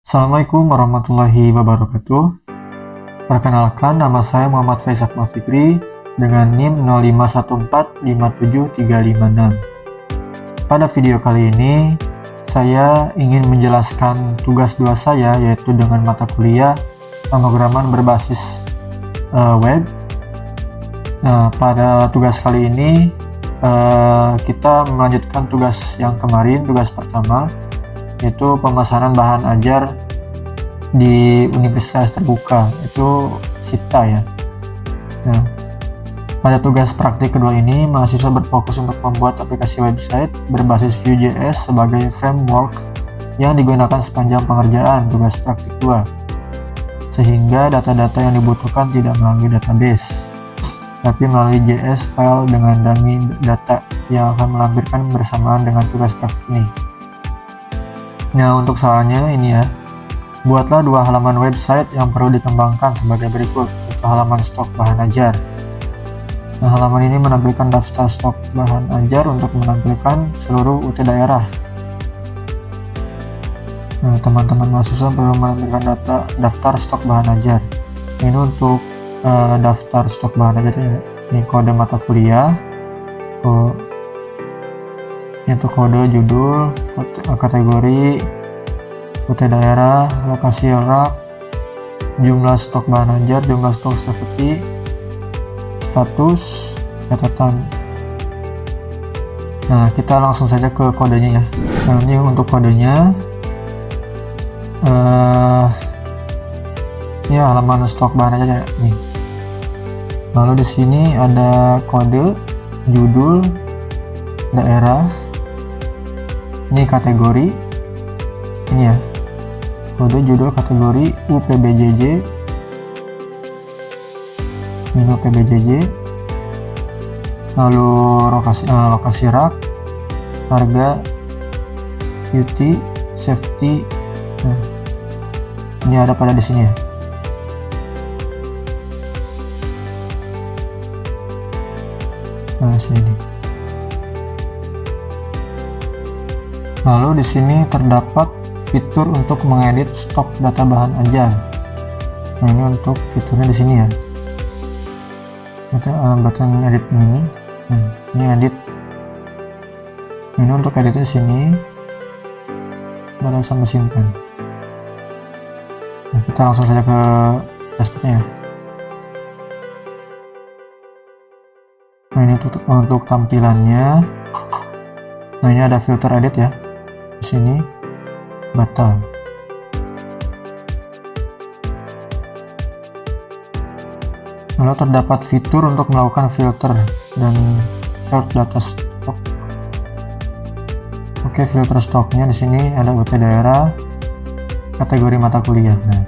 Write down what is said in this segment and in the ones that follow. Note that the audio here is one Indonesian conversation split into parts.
Assalamualaikum warahmatullahi wabarakatuh. Perkenalkan, nama saya Muhammad Faisal Fikri dengan NIM 051457356. Pada video kali ini, saya ingin menjelaskan tugas 2 saya, yaitu dengan mata kuliah pemrograman berbasis web. Nah, pada tugas kali ini kita melanjutkan tugas yang kemarin, tugas pertama, yaitu pemesanan bahan ajar di Universitas Terbuka, itu SITA ya. Nah, pada tugas praktik kedua ini, mahasiswa berfokus untuk membuat aplikasi website berbasis Vue.js sebagai framework yang digunakan sepanjang pengerjaan tugas praktik 2, sehingga data-data yang dibutuhkan tidak melalui database, tapi melalui JS file dengan dummy data yang akan melampirkan bersamaan dengan tugas praktik ini. Nah, untuk soalnya ini ya, buatlah 2 halaman website yang perlu dikembangkan sebagai berikut. Untuk halaman stok bahan ajar. Nah, halaman ini menampilkan daftar stok bahan ajar untuk menampilkan seluruh UT daerah. Nah, teman-teman mahasiswa perlu menampilkan daftar stok bahan ajar. Ini untuk daftar stok bahan ajar ya. Ini kode mata kuliah, itu kode judul, kategori, UT daerah, lokasi rak, jumlah stok bahan ajar, jumlah stok safety, status, catatan. Nah, kita langsung saja ke kodenya ya. Nah, ini untuk kodenya, ini halaman stok bahan ajar ya, nih. Lalu di sini ada kode, judul, daerah, ini kategori, ini ya, kode judul kategori UPBJJ, ini UPBJJ, lalu lokasi rak, harga, UT, safety. Nah, ini ada pada di sini ya. Nah, sini nih. Lalu di sini terdapat fitur untuk mengedit stok data bahan ajar. Nah, ini untuk fiturnya di sini ya. Button edit mini. Nah, ini edit. Ini untuk editnya di sini. Baru sama simpan. Nah, kita langsung saja ke dashboardnya ya. Nah, ini untuk tampilannya. Nah, ini ada filter edit ya. Di sini batal. Lalu terdapat fitur untuk melakukan filter dan sort data stok. Oke, filter stoknya di sini ada UT daerah, kategori mata kuliah. Nah,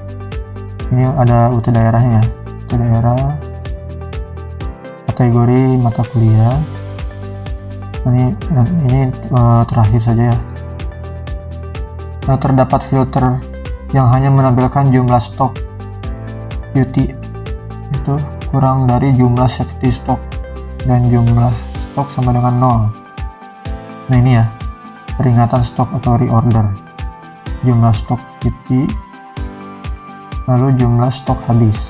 ini ada UT daerahnya ya. UT daerah, kategori mata kuliah. Ini terakhir saja ya. Nah, terdapat filter yang hanya menampilkan jumlah stok UT itu kurang dari jumlah safety stok dan jumlah stok sama dengan 0. Nah, ini ya, peringatan stok atau reorder, jumlah stok UT, lalu jumlah stok habis.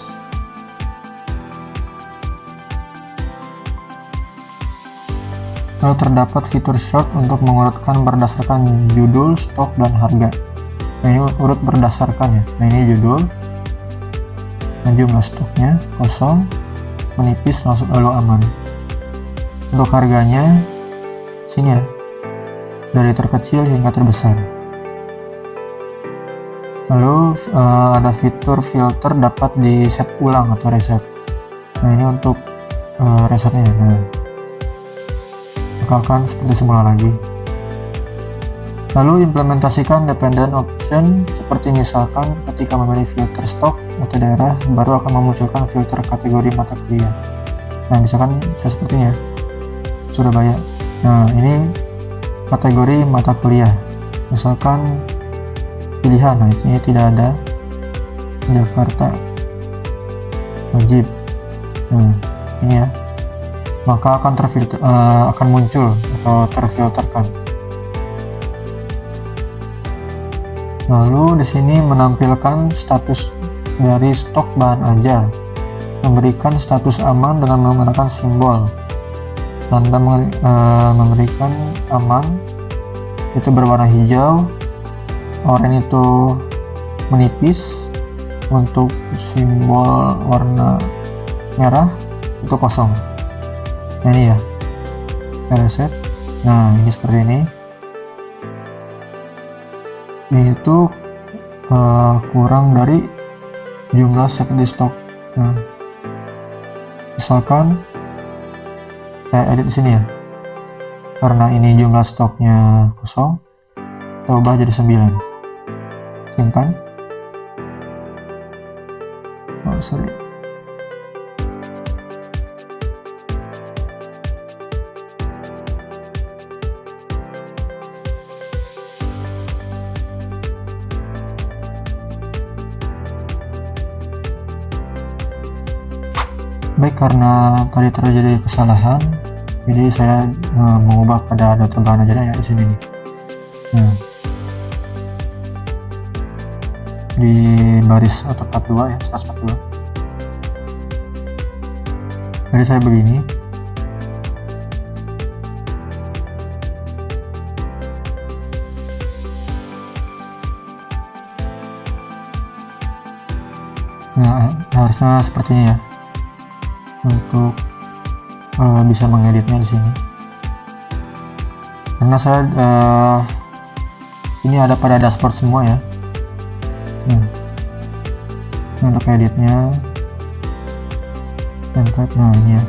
Lalu terdapat fitur sort untuk mengurutkan berdasarkan judul, stok, dan harga. Nah, ini urut berdasarkan ya. Nah, ini judul, dan jumlah stoknya kosong, menipis, lalu aman. Untuk harganya sini ya, dari terkecil hingga terbesar. Lalu ada fitur filter dapat di set ulang atau reset. Nah, ini untuk resetnya. Nah, akan seperti semula lagi. Lalu implementasikan dependent option, seperti misalkan ketika memilih filter stok UT daerah, baru akan memunculkan filter kategori mata kuliah. Nah, misalkan saya seperti ini ya, Surabaya. Nah, ini kategori mata kuliah, misalkan pilihan. Nah, ini tidak ada, Jakarta wajib. Nah, ini ya, maka akan akan muncul atau terfilterkan. Lalu di sini menampilkan status dari stok bahan ajar, memberikan status aman dengan menggunakan simbol. Tanda memberikan aman itu berwarna hijau, oranye itu menipis, untuk simbol warna merah itu kosong. Nah ini ya, kita reset. Nah ini seperti ini. Ini tuh kurang dari jumlah safety stock. Nah, misalkan saya edit di sini ya, karena ini jumlah stoknya kosong, kita ubah jadi 9. Simpan. Oh sorry. Baik, karena tadi terjadi kesalahan, jadi saya mengubah pada data bahan ajarnya ya di sini nih. Nah, di baris atau tab 2 ya, 142. Jadi saya begini. Nah, harusnya seperti ini ya. Untuk bisa mengeditnya di sini, karena saya ini ada pada dashboard semua ya. Untuk editnya template, nah ini ya,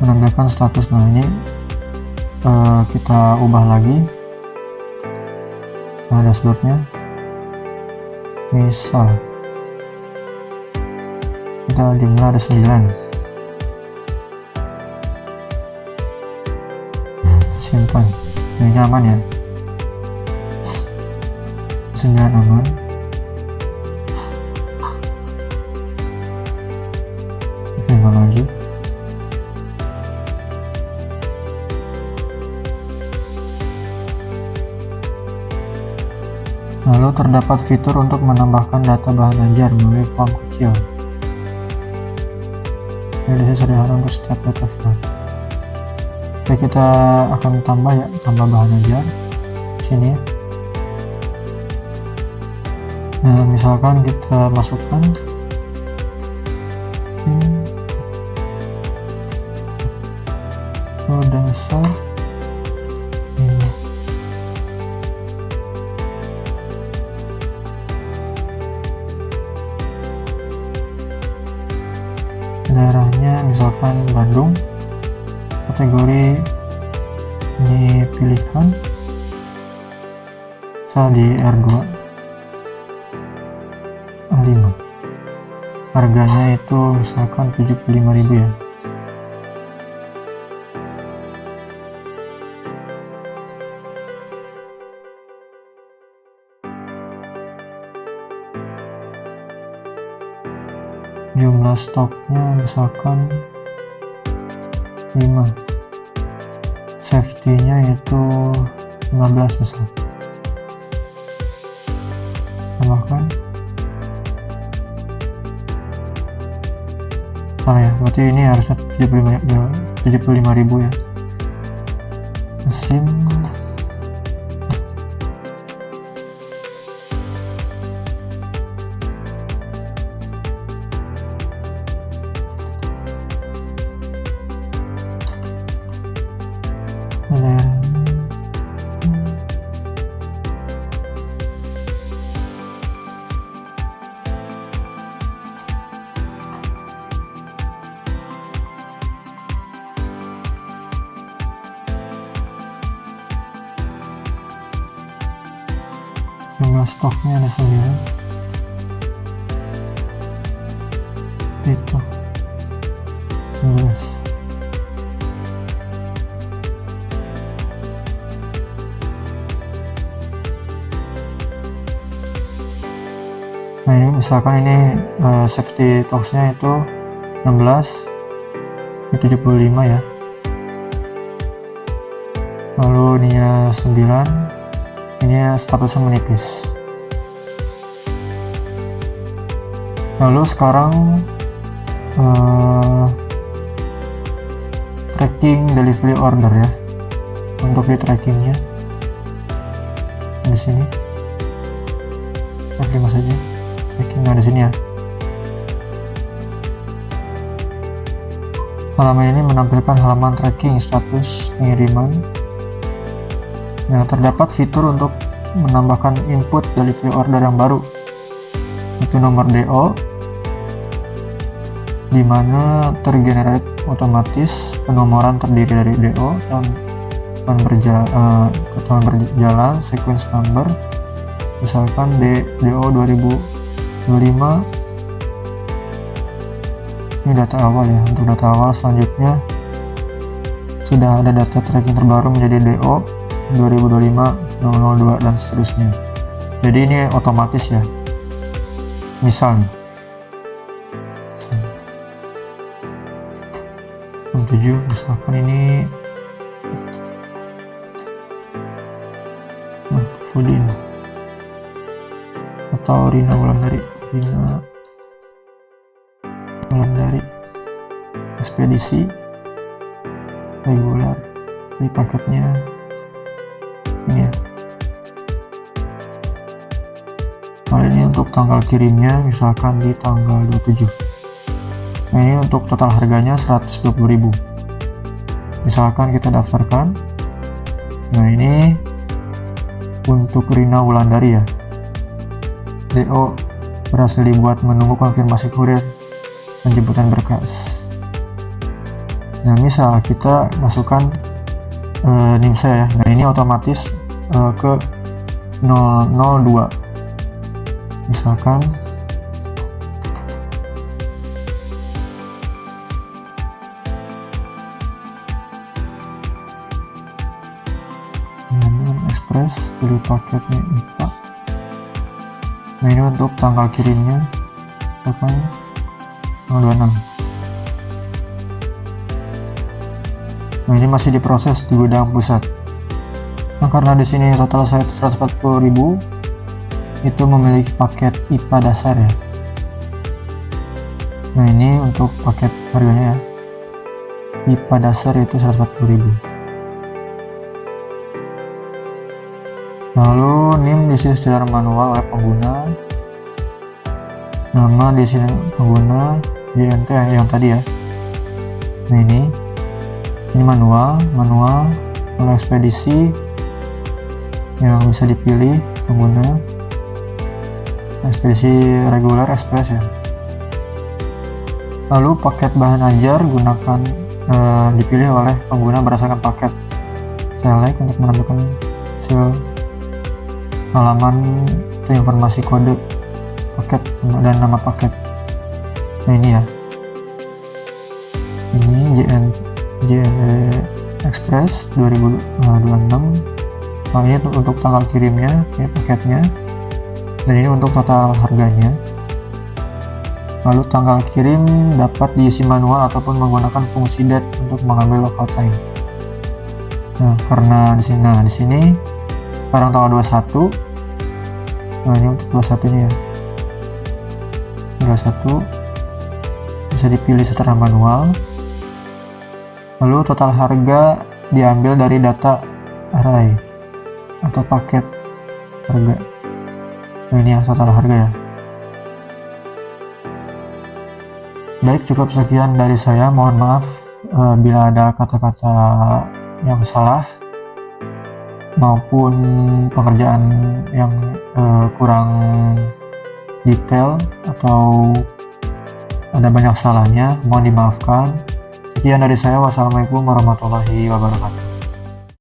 menampilkan status. Nah ini kita ubah lagi dashboardnya, misal kita jumlah ada 9. Simpan. Ini aman ya, 9 aman. Simpan lagi. Lalu terdapat fitur untuk menambahkan data bahan ajar melalui form kecil. Jadi sederhana untuk setiap data file. Oke, kita akan tambah ya, tambah bahan ajar sini ya. Nah, misalkan kita masukkan dasar ini. Daerahnya misalkan Bandung, kategori ini pilihan, misal di R2 A5, harganya itu misalkan 75.000 ya. Jumlah stoknya misalkan 5, safety-nya itu 15 misal. Tambahkan. Salah ya, berarti ini harusnya 75.000 ya. Mesin jumlah stoknya ada 9, itu 11. Nah ini misalkan ini safety toxnya itu 16, ini 75 ya. Lalu lalu ininya 9, ini statusnya menipis. Lalu sekarang tracking delivery order ya. Untuk di trackingnya di sini F5 saja tracking. Nah di sini ya, halaman ini menampilkan halaman tracking status pengiriman. Nah, terdapat fitur untuk menambahkan input delivery order yang baru, itu nomor DO, di mana tergenerate otomatis penomoran terdiri dari DO dan tahun berjalan sequence number, misalkan DO 2025. Ini data awal ya. Untuk data awal selanjutnya sudah ada data tracking terbaru menjadi DO 2025 002 dan seterusnya. Jadi ini otomatis ya. Misal nih 7 misalkan ini Fudin atau Rina Wulandari ekspedisi regular, di paketnya ini ya. Kalau ini untuk tanggal kirimnya misalkan di tanggal 27. Nah ini untuk total harganya 120.000. Misalkan kita daftarkan. Nah ini untuk Rina Wulandari ya, DO berhasil dibuat, menunggu konfirmasi kurir penjemputan berkas. Nah misal kita masukkan NIM saya ya. Nah ini otomatis ke 002 misalkan. Express, pilih paketnya IPA. Nah ini untuk tanggal kirimnya misalkan tanggal 26. Nah ini masih diproses di gudang pusat. Nah karena di sini total saya 140.000, itu memiliki paket IPA dasar ya. Nah ini untuk paket harganya ya, IPA dasar itu 140.000. Lalu NIM diisi secara manual oleh pengguna, nama di sini pengguna, JNT yang tadi ya. Nah ini manual oleh ekspedisi yang bisa dipilih pengguna, ekspedisi reguler, express ya. Lalu paket bahan ajar gunakan dipilih oleh pengguna berdasarkan paket. Select untuk menambahkan hasil halaman itu informasi kode paket dan nama paket. Nah ini ya, ini JNE Express 2026. Nah ini untuk tanggal kirimnya, ini paketnya, dan ini untuk total harganya. Lalu tanggal kirim dapat diisi manual ataupun menggunakan fungsi date untuk mengambil local time. Nah karena di sini sekarang tanggal 21. Nah ini untuk 21 nya ya, 21 bisa dipilih secara manual. Lalu total harga diambil dari data array atau paket harga. Nah ini ya total harga ya. Baik, cukup sekian dari saya. Mohon maaf bila ada kata-kata yang salah maupun pekerjaan yang kurang detail atau ada banyak salahnya, mohon dimaafkan. Sekian dari saya. Wassalamualaikum warahmatullahi wabarakatuh.